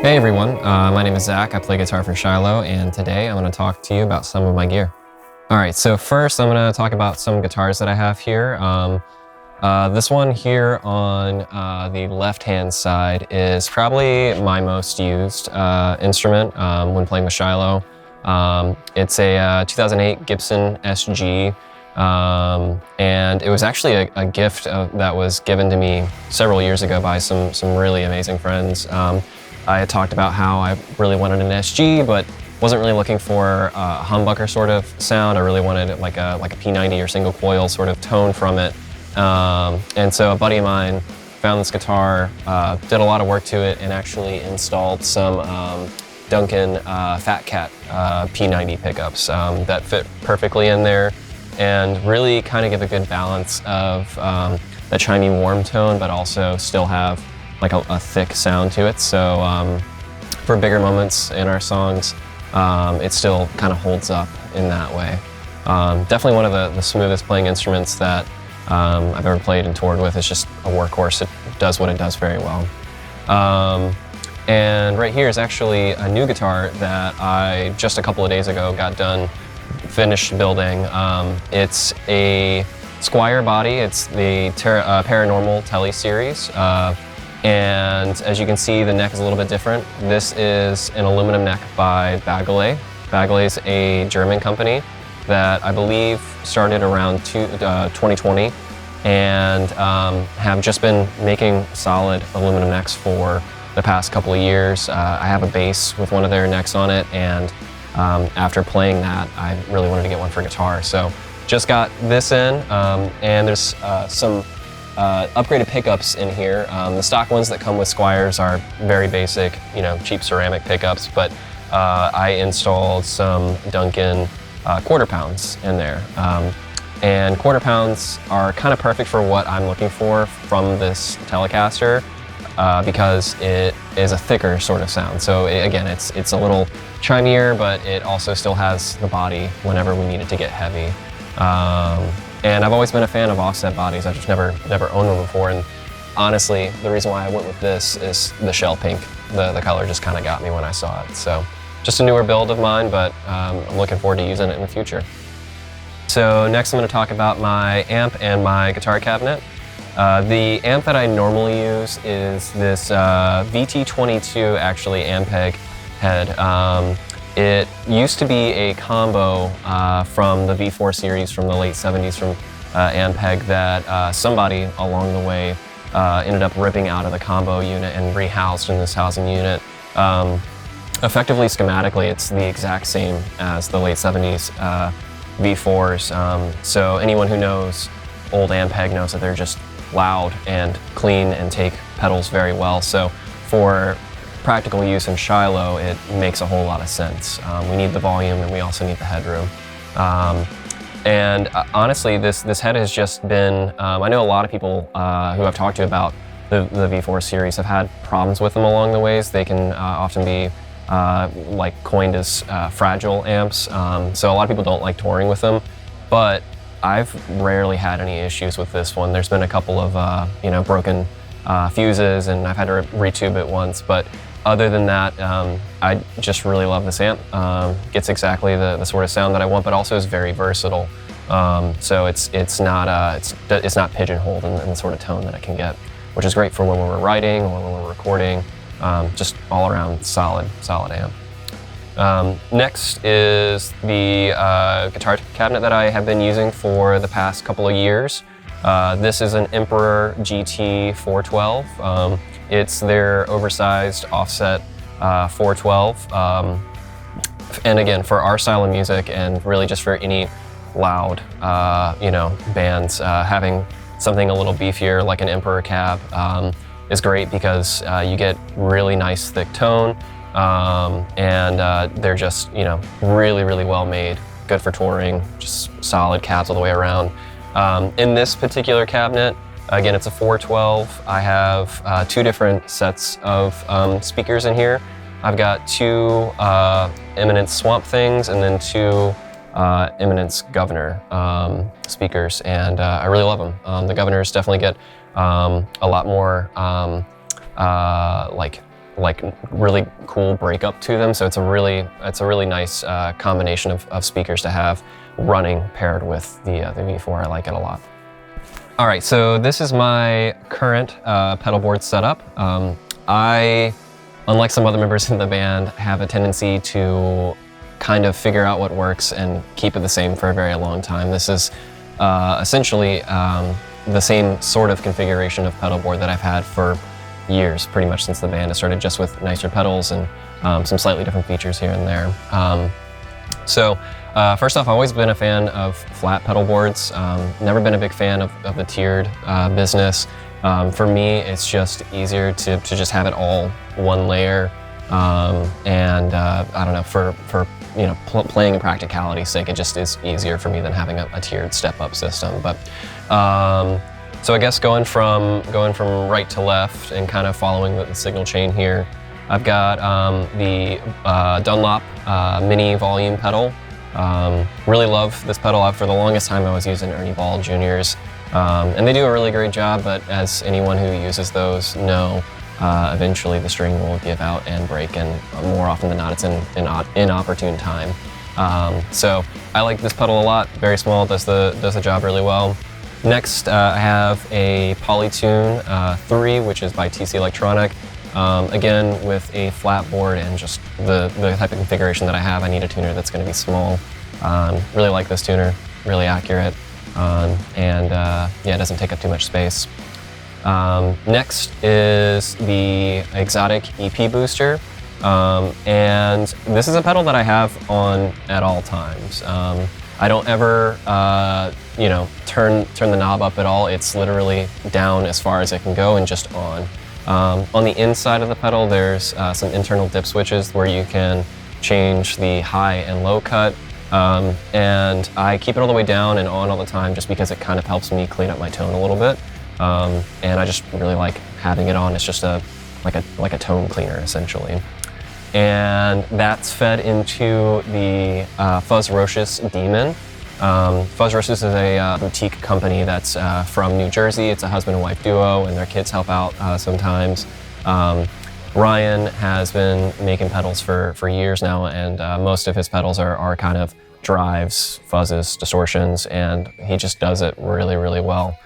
Hey everyone, my name is Zach. I play guitar for Shiloh, and today I'm going to talk to you about some of my gear. Alright, so first I'm going to talk about some guitars that I have here. This one here on the left-hand side is probably my most used instrument when playing with Shiloh. It's a 2008 Gibson SG, and it was actually a gift that was given to me several years ago by some really amazing friends. I had talked about how I really wanted an SG, but wasn't really looking for a humbucker sort of sound. I really wanted like a P90 or single coil sort of tone from it. And so a buddy of mine found this guitar, did a lot of work to it, and actually installed some Duncan Fat Cat P90 pickups that fit perfectly in there and really kind of give a good balance of that chimey warm tone, but also still have like a thick sound to it. So for bigger moments in our songs, it still kind of holds up in that way. Definitely one of the smoothest playing instruments that I've ever played and toured with. It's just a workhorse. It does what it does very well. And right here is actually a new guitar that I just a couple of days ago got done, finished building. It's a Squier body. It's the Paranormal Tele series. And as you can see, the neck is a little bit different. This is an aluminum neck by Bagele. Bagele is a German company that I believe started around 2020 and have just been making solid aluminum necks for the past couple of years. I have a bass with one of their necks on it, and after playing that, I really wanted to get one for guitar. So just got this in, and there's some upgraded pickups in here. The stock ones that come with Squiers are very basic, cheap ceramic pickups, but I installed some Duncan quarter pounds in there. And quarter pounds are kind of perfect for what I'm looking for from this Telecaster because it is a thicker sort of sound. So again, it's a little chimier, but it also still has the body whenever we need it to get heavy. And I've always been a fan of offset bodies. I've just never owned one before. And honestly, the reason why I went with this is the shell pink. The color just kind of got me when I saw it. So just a newer build of mine, but I'm looking forward to using it in the future. So next I'm going to talk about my amp and my guitar cabinet. The amp that I normally use is this VT22 actually Ampeg head. It used to be a combo from the V4 series from the late 70s from Ampeg that somebody along the way ended up ripping out of the combo unit and rehoused in this housing unit. Effectively, schematically, it's the exact same as the late 70s V4s. So anyone who knows old Ampeg knows that they're just loud and clean and take pedals very well. So for practical use in Shiloh, it makes a whole lot of sense. We need the volume and we also need the headroom. And honestly, this head has just been, I know a lot of people who I've talked to about the V4 series have had problems with them along the ways. They can often be like coined as fragile amps. So a lot of people don't like touring with them, but I've rarely had any issues with this one. There's been a couple of broken fuses, and I've had to retube it once, but other than that, I just really love this amp. Gets exactly the sort of sound that I want, but also is very versatile. So it's not pigeonholed in the sort of tone that it can get, which is great for when we're writing or when we're recording. Just all around solid amp. Next is the guitar cabinet that I have been using for the past couple of years. This is an Emperor GT 412. It's their oversized offset 412. And again, for our style of music and really just for any loud, bands, having something a little beefier like an Emperor cab is great because you get really nice thick tone, and they're just, really, really well made, good for touring, just solid cabs all the way around. In this particular cabinet, again, it's a 412. I have two different sets of speakers in here. I've got two Eminence Swamp Things and then two Eminence Governor speakers, and I really love them. The Governors definitely get a lot more like like really cool breakup to them. So it's a really nice combination of speakers to have running paired with the V4. I like it a lot. All right, so this is my current pedalboard setup. I, unlike some other members in the band, have a tendency to kind of figure out what works and keep it the same for a very long time. This is essentially the same sort of configuration of pedalboard that I've had for years, pretty much since the band. I started just with nicer pedals and some slightly different features here and there. First off, I've always been a fan of flat pedal boards. Never been a big fan of the tiered business. For me, it's just easier to just have it all one layer. I don't know, for playing in practicality's sake, it just is easier for me than having a tiered step-up system. But so I guess going from right to left and kind of following the signal chain here, I've got the Dunlop mini volume pedal. Really love this pedal. For the longest time I was using Ernie Ball Jr.'s, and they do a really great job, but as anyone who uses those know, eventually the string will give out and break, and more often than not it's in inopportune time. So I like this pedal a lot. Very small, does the job really well. Next I have a Polytune 3, which is by TC Electronic. Again, with a flat board and just the type of configuration that I have, I need a tuner that's going to be small. Really like this tuner, really accurate, and yeah, it doesn't take up too much space. Next is the Exotic EP Booster, and this is a pedal that I have on at all times. I don't ever, turn the knob up at all. It's literally down as far as it can go and just on. On the inside of the pedal, there's some internal dip switches where you can change the high and low cut, and I keep it all the way down and on all the time just because it kind of helps me clean up my tone a little bit. And I just really like having it on. It's just like a tone cleaner essentially. And that's fed into the Fuzz Roche's Demon. Fuzz Roche's is a boutique company that's from New Jersey. It's a husband and wife duo, and their kids help out sometimes. Ryan has been making pedals for years now, and most of his pedals are kind of drives, fuzzes, distortions, and he just does it really, really well.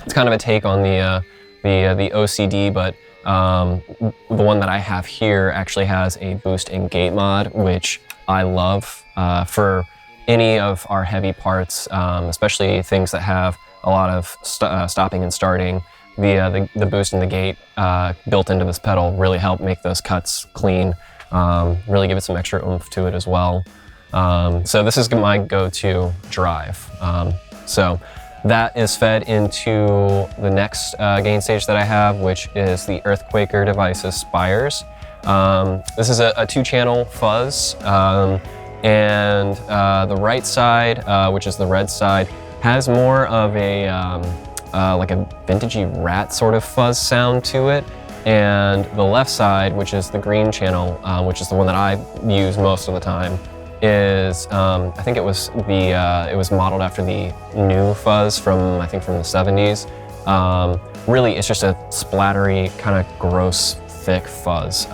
It's kind of a take on the OCD, but the one that I have here actually has a boost and gate mod, which I love for any of our heavy parts, especially things that have a lot of stopping and starting. The boost and the gate built into this pedal really help make those cuts clean, really give it some extra oomph to it as well. So this is my go-to drive. So that is fed into the next gain stage that I have, which is the Earthquaker Devices Spires. This is a two-channel fuzz, and the right side, which is the red side, has more of a like a vintagey rat sort of fuzz sound to it, and the left side, which is the green channel, which is the one that I use most of the time, is I think it was modeled after the new fuzz from the 70s. Really, it's just a splattery, kind of gross, thick fuzz.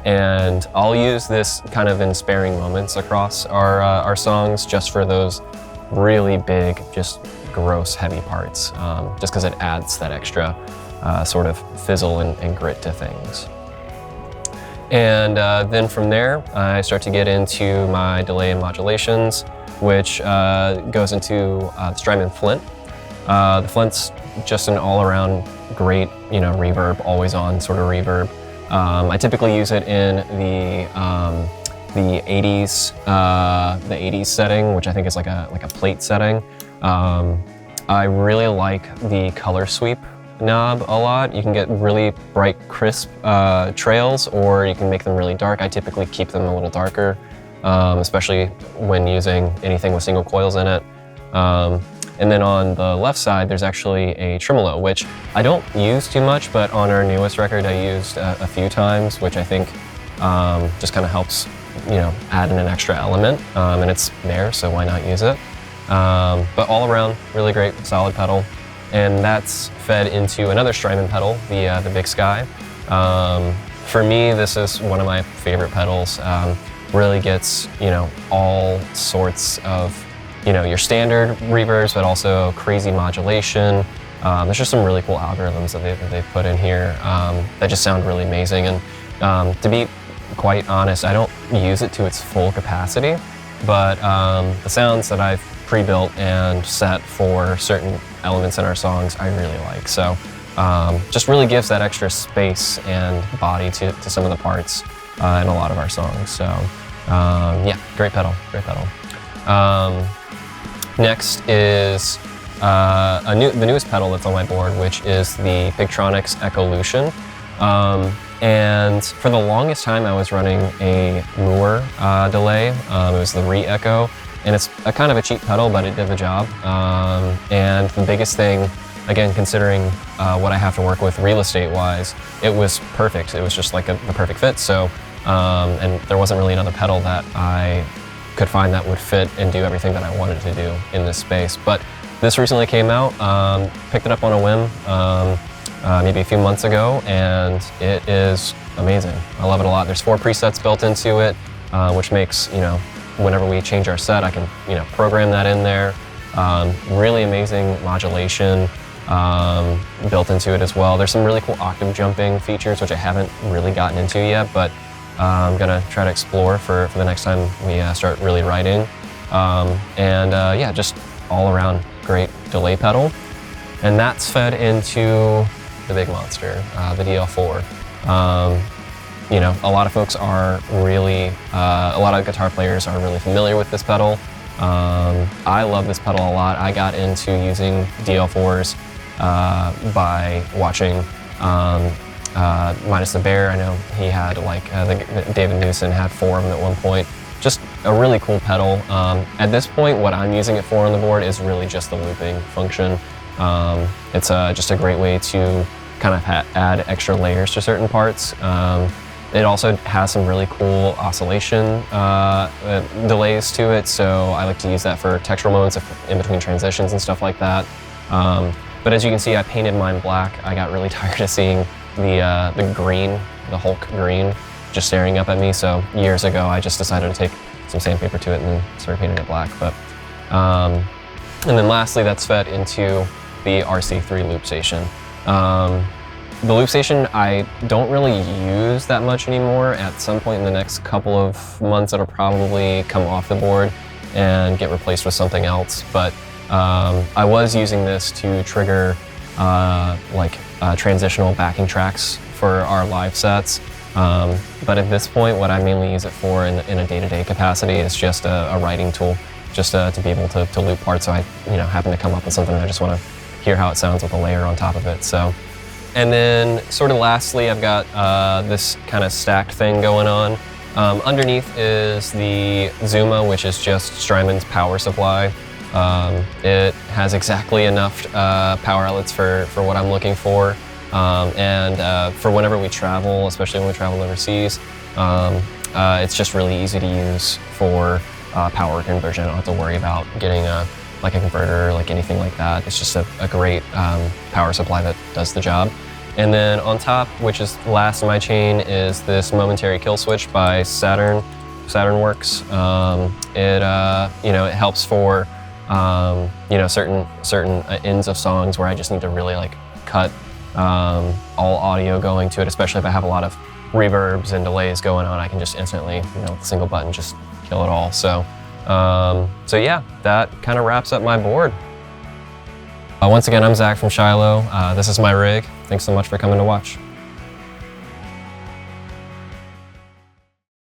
And I'll use this kind of in sparing moments across our songs, just for those really big, just gross, heavy parts, just because it adds that extra sort of fizzle and grit to things. And then from there, I start to get into my delay and modulations, which goes into the Strymon Flint. The Flint's just an all-around great, reverb, always-on sort of reverb. I typically use it in the 80s setting, which I think is like a plate setting. I really like the color sweep knob a lot. You can get really bright, crisp trails, or you can make them really dark. I typically keep them a little darker, especially when using anything with single coils in it. And then on the left side, there's actually a tremolo, which I don't use too much, but on our newest record, I used a few times, which I think just kind of helps, add in an extra element, and it's there, so why not use it? But all around, really great, solid pedal. And that's fed into another Strymon pedal, the Big Sky. For me, this is one of my favorite pedals. Really gets, all sorts of, your standard reverbs, but also crazy modulation. There's just some really cool algorithms that they've put in here that just sound really amazing. And to be quite honest, I don't use it to its full capacity, but the sounds that I've pre-built and set for certain elements in our songs, I really like. So just really gives that extra space and body to some of the parts in a lot of our songs. So yeah, great pedal, great pedal. Next is the newest pedal that's on my board, which is the Pigtronix Echolution. And for the longest time, I was running a Moore delay. It was the Re-Echo, and it's a kind of a cheap pedal, but it did the job. And the biggest thing, again, considering what I have to work with real estate-wise, it was perfect. It was just like the perfect fit. So, and there wasn't really another pedal that I could find that would fit and do everything that I wanted to do in this space. But this recently came out, picked it up on a whim, maybe a few months ago, and it is amazing. I love it a lot. There's 4 presets built into it, which makes, whenever we change our set, I can, program that in there. Really amazing modulation built into it as well. There's some really cool octave jumping features, which I haven't really gotten into yet, but I'm gonna try to explore for the next time we start really writing. Yeah, just all around great delay pedal. And that's fed into the big monster, the DL4. A lot of folks are really, a lot of guitar players are really familiar with this pedal. I love this pedal a lot. I got into using DL4s by watching Minus the Bear. I know he had David Newson had 4 of them at one point. Just a really cool pedal. At this point, what I'm using it for on the board is really just the looping function. It's just a great way to kind of add extra layers to certain parts. It also has some really cool oscillation delays to it, so I like to use that for textural moments in between transitions and stuff like that. But as you can see, I painted mine black. I got really tired of seeing the green, the Hulk green, just staring up at me. So years ago, I just decided to take some sandpaper to it and then started painting it black. But and then lastly, that's fed into the RC3 loop station. The loop station I don't really use that much anymore. At some point in the next couple of months, it'll probably come off the board and get replaced with something else. But I was using this to trigger transitional backing tracks for our live sets. But at this point, what I mainly use it for in a day-to-day capacity is just a writing tool, just to be able to loop parts. So I happen to come up with something and I just want to hear how it sounds with a layer on top of it. So. And then sort of lastly, I've got this kind of stacked thing going on. Underneath is the Zuma, which is just Strymon's power supply. It has exactly enough power outlets for what I'm looking for. And for whenever we travel, especially when we travel overseas, it's just really easy to use for power conversion. I don't have to worry about getting a converter or anything like that. It's just a great power supply that does the job. And then on top, which is last in my chain, is this Momentary Kill Switch by Saturn Works. It helps for certain ends of songs where I just need to really cut all audio going to it, especially if I have a lot of reverbs and delays going on. I can just instantly, with a single button, just kill it all. So yeah, that kind of wraps up my board. Once again, I'm Zach from Shiloh. This is my rig. Thanks so much for coming to watch.